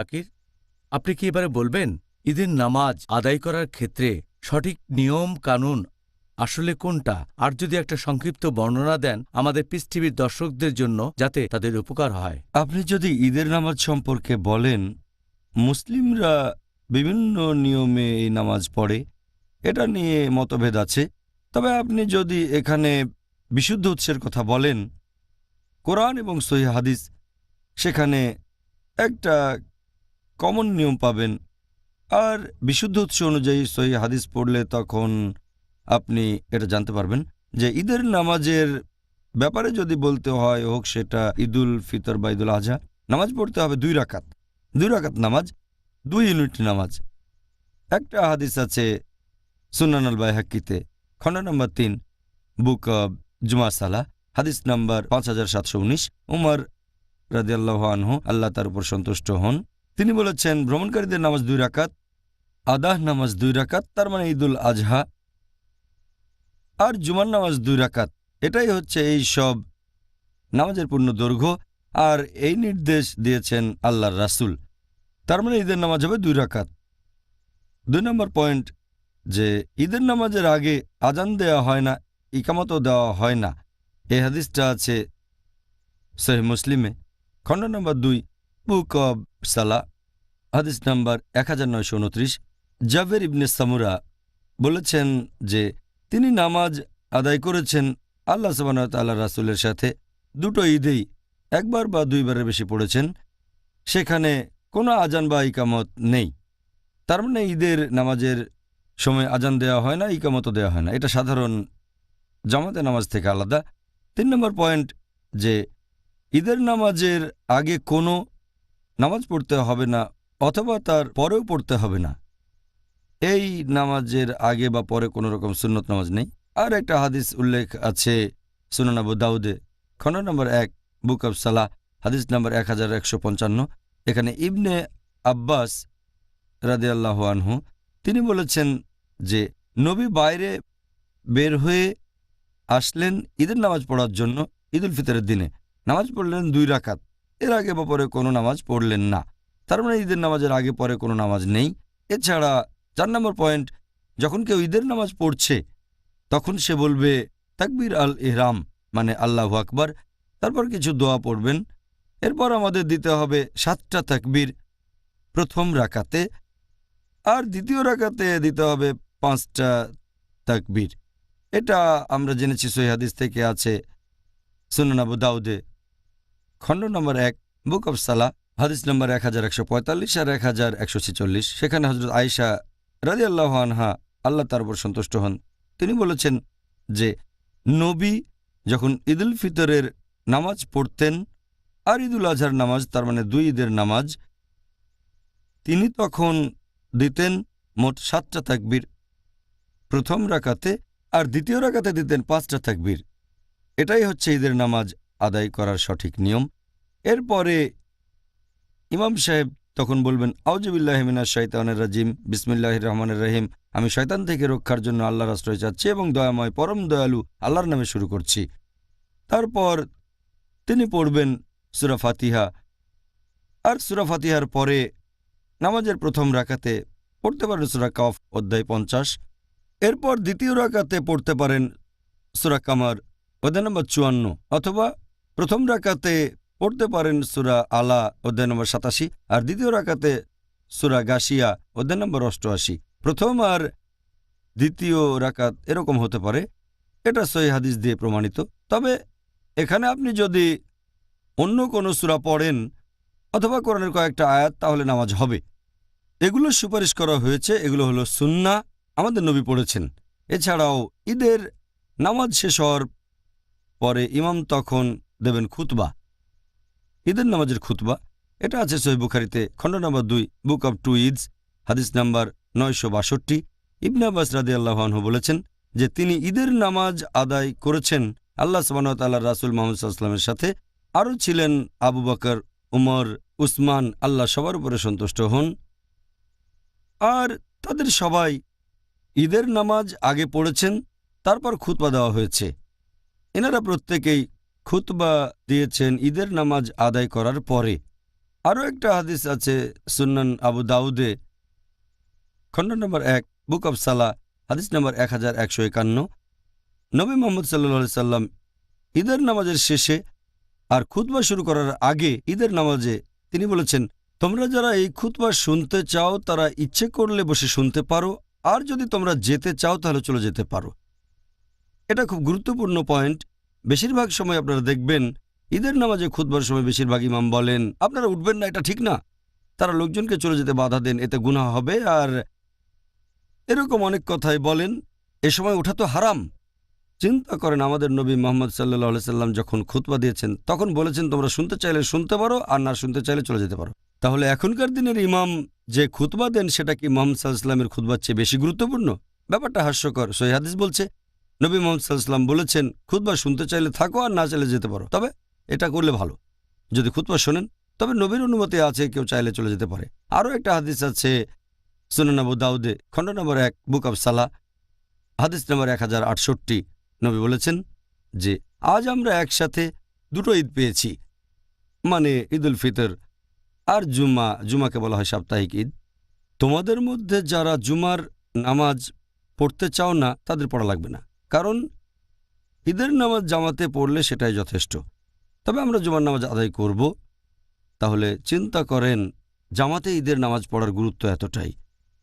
জাকির, আপনি কি এবারে বলবেন ঈদের নামাজ আদায় করার ক্ষেত্রে সঠিক নিয়ম কানুন আসলে কোনটা, আর যদি একটা সংক্ষিপ্ত বর্ণনা দেন আমাদের পিস টিভির দর্শকদের জন্য যাতে তাদের উপকার হয়। আপনি যদি ঈদের নামাজ সম্পর্কে বলেন, মুসলিমরা বিভিন্ন নিয়মে এই নামাজ পড়ে, এটা নিয়ে মতভেদ আছে। তবে আপনি যদি এখানে বিশুদ্ধ উৎসের কথা বলেন, কোরআন এবং সহিহ হাদিস, সেখানে একটা কমন নিয়ম পাবেন। আর বিশুদ্ধ উৎস অনুযায়ী সহিহ হাদিস পড়লে তখন আপনি এটা জানতে পারবেন যে ঈদের নামাজের ব্যাপারে যদি বলতে হয়, হোক সেটা ঈদুল ফিতর বা ঈদুল আজহা, নামাজ পড়তে হবে 2 রাকাত। 2 রাকাত নামাজ, 2 ইউনিট নামাজ। একটা হাদিস আছে সুনান আল বাইহাক্কিতে, খণ্ড নম্বর 3, বুক অব জুমা সালা, হাদিস নাম্বার 5719। উমর রাদিয়াল্লাহু আনহু, আল্লাহ তার উপর সন্তুষ্ট হন, তিনি বলেছেন ভ্রমণকারীদের নামাজ 2 রাকাত, আদাহ নামাজ 2 রাকাত, তার মানে ঈদুল আজহা, আর জুমার নামাজ 2 রাকাত। এটাই হচ্ছে এই সব নামাজের পূর্ণ দৈর্ঘ্য, আর এই নির্দেশ দিয়েছেন আল্লাহর রাসূল। তার মানে ঈদের নামাজ হবে 2 রাকাত। 2 নম্বর পয়েন্ট, যে ঈদের নামাজের আগে আজান দেওয়া হয় না, ইকামতও দেওয়া হয় না। এই হাদিসটা আছে সহিহ মুসলিমে, খণ্ড নম্বর 2, বুক অব সালা, হাদিস নাম্বার 1929। জাবের ইবনে সামুরা বলেছেন যে তিনি নামাজ আদায় করেছেন আল্লাহ সুবহানাহু ওয়া তাআলার রাসূলের সাথে, 2টো ঈদেই একবার বা 2বারের বেশি পড়েছেন, সেখানে কোনো আজান বা ইকামত নেই। তার মানে ঈদের নামাজের সময় আজান দেওয়া হয় না, ইকামতও দেওয়া হয় না। এটা সাধারণ জামাতে নামাজ থেকে আলাদা। 3 নম্বর পয়েন্ট, যে ঈদের নামাজের আগে কোনো নামাজ পড়তে হবে না অথবা তার পরেও পড়তে হবে না। এই নামাজের আগে বা পরে কোনো রকম সুন্নত নামাজ নেই। আর একটা হাদিস উল্লেখ আছে সুনান আবু দাউদে, খণ্ড নম্বর 1, বুক অব সালাহ, হাদিস নাম্বার 1155। এখানে ইবনে আব্বাস রাদিয়াল্লাহু আনহু তিনি বলেছেন যে নবী বাইরে বের হয়ে আসলেন ঈদের নামাজ পড়ার জন্য। ঈদুল ফিতরের দিনে নামাজ পড়লেন 2 রাকাত, এর আগে বা পরে কোনো নামাজ পড়লেন না। তার মানে ঈদের নামাজের আগে পরে কোনো নামাজ নেই। এছাড়া 4 নম্বর পয়েন্ট, যখন কেউ ঈদের নামাজ পড়ছে তখন সে বলবে তাকবীর আল ইহরাম, মানে আল্লাহু আকবার, তারপর কিছু দোয়া পড়বেন। এরপর আমাদের দিতে হবে 7টা তাকবীর প্রথম রাকাতে, আর দ্বিতীয় রাকাতে দিতে হবে 5টা তাকবীর। এটা আমরা জেনেছি সহিহ হাদিস থেকে, আছে সুনান আবু দাউদে, খণ্ড নম্বর 1, বুক অব সালাহ, হাদিস নম্বর 1145 আর 1146। সেখানে হযরত আয়েশা রাদিয়াল্লাহু আনহা, আল্লাহ তার উপর সন্তুষ্ট হন, তিনি বলেছেন যে নবী যখন ঈদুল ফিতরের নামাজ পড়তেন আর ঈদুল আজহার নামাজ, তার মানে 2 ঈদের নামাজ, তিনি তখন দিতেন মোট 7টা তাকবীর প্রথম রাকাতে, আর দ্বিতীয় রাকাতে দিতেন 5টা তাকবীর। এটাই হচ্ছে ঈদের নামাজ আদায় করার সঠিক নিয়ম। এরপরে ইমাম সাহেব তখন বলবেন আউযুবিল্লাহি মিনাশ শাইতানির রাজিম, বিসমিল্লাহির রহমানির রহিম, আমি শয়তান থেকে রক্ষার জন্য আল্লাহর আশ্রয় চাচ্ছি এবং দয়াময় পরম দয়ালু আল্লাহর নামে শুরু করছি। তারপর তিনি পড়বেন সূরা ফাতিহা, আর সূরা ফাতিহার পরে নামাজের প্রথম রাকাতে পড়তে পারেন সূরা কাফ অধ্যায় 50। এরপর দ্বিতীয় রাকাতে পড়তে পারেন সূরা কামার অধ্যায় নম্বর 54, অথবা প্রথম রাকাতে পড়তে পারেন সূরা আলা অধ্যায় নম্বর 87, আর দ্বিতীয় রাকাতে সূরা গাশিয়া অধ্যায় নম্বর 88। প্রথম আর দ্বিতীয় রাকাত এরকম হতে পারে, এটা সহিহ হাদিস দিয়ে প্রমাণিত। তবে এখানে আপনি যদি অন্য কোনো সূরা পড়েন অথবা কোরআনের কয়েকটা আয়াত, তাহলে নামাজ হবে। এগুলো সুপারিশ করা হয়েছে, এগুলো হলো সুন্নাহ, আমাদের নবী পড়েছেন। এছাড়াও ঈদের নামাজ শেষ হওয়ার পরে ইমাম তখন দেবেন খুতবা, ঈদের নামাজের খুতবা। এটা আছে সহিহ বুখারীতে, খণ্ড নম্বর 2, বুক অব 2 ঈদস, হাদিস নাম্বার 962। ইবনে আব্বাস রাদিয়াল্লাহু আনহু বলেছেন যে তিনি ঈদের নামাজ আদায় করেছেন আল্লাহ সুবহানাহু ওয়া তাআলার রাসূল মুহাম্মদ সাল্লাল্লাহু আলাইহি ওয়াসাল্লামের সাথে। আরও ছিলেন আবু বকর, উমর, উসমান, আল্লাহ সবার উপরে সন্তুষ্ট হন। আর তাদের সবাই ঈদের নামাজ আগে পড়েছেন, তারপর খুতবা দেওয়া হয়েছে। এনারা প্রত্যেকেই খুতবা দিয়েছেন ঈদের নামাজ আদায় করার পরে। আরও একটা হাদিস আছে সুন্নান আবু দাউদে, খণ্ড নম্বর 1, বুক অব সালা, হাদিস নম্বর 1151। নবী মোহাম্মদ সাল্লাল্লাহু আলাইহি সাল্লাম ঈদের নামাজের শেষে আর খুতবা শুরু করার আগে ঈদের নামাজে তিনি বলেছেন, তোমরা যারা এই খুতবা শুনতে চাও তারা ইচ্ছে করলে বসে শুনতে পারো, আর যদি তোমরা যেতে চাও তাহলে চলে যেতে পারো। এটা খুব গুরুত্বপূর্ণ পয়েন্ট। বেশিরভাগ সময় আপনারা দেখবেন ঈদের নামাজে খুতবার সময় বেশিরভাগ ইমাম বলেন আপনারা উঠবেন না, এটা ঠিক না। তারা লোকজনকে চলে যেতে বাধা দেন, এতে গুনাহ হবে, আর এরকম অনেক কথাই বলেন। এ সময় ওঠা তো হারাম। চিন্তা করেন, আমাদের নবী মুহাম্মদ সাল্লাল্লাহু আলাইহি সাল্লাম যখন খুতবা দিয়েছেন তখন বলেছেন তোমরা শুনতে চাইলে শুনতে পারো, আর না শুনতে চাইলে চলে যেতে পারো। তাহলে এখনকার দিনের ইমাম যে খুতবা দেন সেটা কি মুহাম্মদ সাল্লাল্লাহু আলাইহি সাল্লামের খুতবার চেয়ে বেশি গুরুত্বপূর্ণ? ব্যাপারটা হাস্যকর। সহিহ হাদিস বলছে নবী মুহাম্মদ সাল্লাল্লাহু আলাইহি সাল্লাম বলেছেন খুতবা শুনতে চাইলে থাকো, আর না চাইলে যেতে পারো, তবে এটা করলে ভালো। যদি খুতবা শোনেন তবে নবীর অনুমতি আছে, কেউ চাইলে চলে যেতে পারে। আরও একটা হাদিস আছে সুনান আবু দাউদে, খণ্ড নম্বর 1, বুক অব সালা, হাদিস নম্বর 1068। নবী বলেছেন যে আজ আমরা একসাথে দুটো ঈদ পেয়েছি, মানে ঈদ উল ফিতর আর জুমাকে বলা হয় সাপ্তাহিক ঈদ। তোমাদের মধ্যে যারা জুমার নামাজ পড়তে চাও না তাদের পড়া লাগবে না, কারণ ঈদের নামাজ জামাতে পড়লে সেটাই যথেষ্ট। তবে আমরা জুমার নামাজ আদায় করব। তাহলে চিন্তা করেন, জামাতে ঈদের নামাজ পড়ার গুরুত্ব এতটাই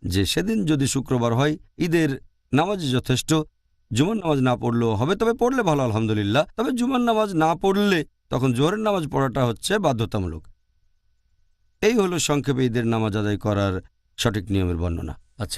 যে সেদিন যদি শুক্রবার হয় ঈদের নামাজই যথেষ্ট। জুমার নামাজ না পড়লেও হবে, তবে পড়লে ভালো, আলহামদুলিল্লাহ। তবে জুমার নামাজ না পড়লে তখন জোহরের নামাজ পড়াটা হচ্ছে বাধ্যতামূলক। এই হলো সংক্ষেপে ঈদের নামাজ আদায় করার সঠিক নিয়মের বর্ণনা। আচ্ছা,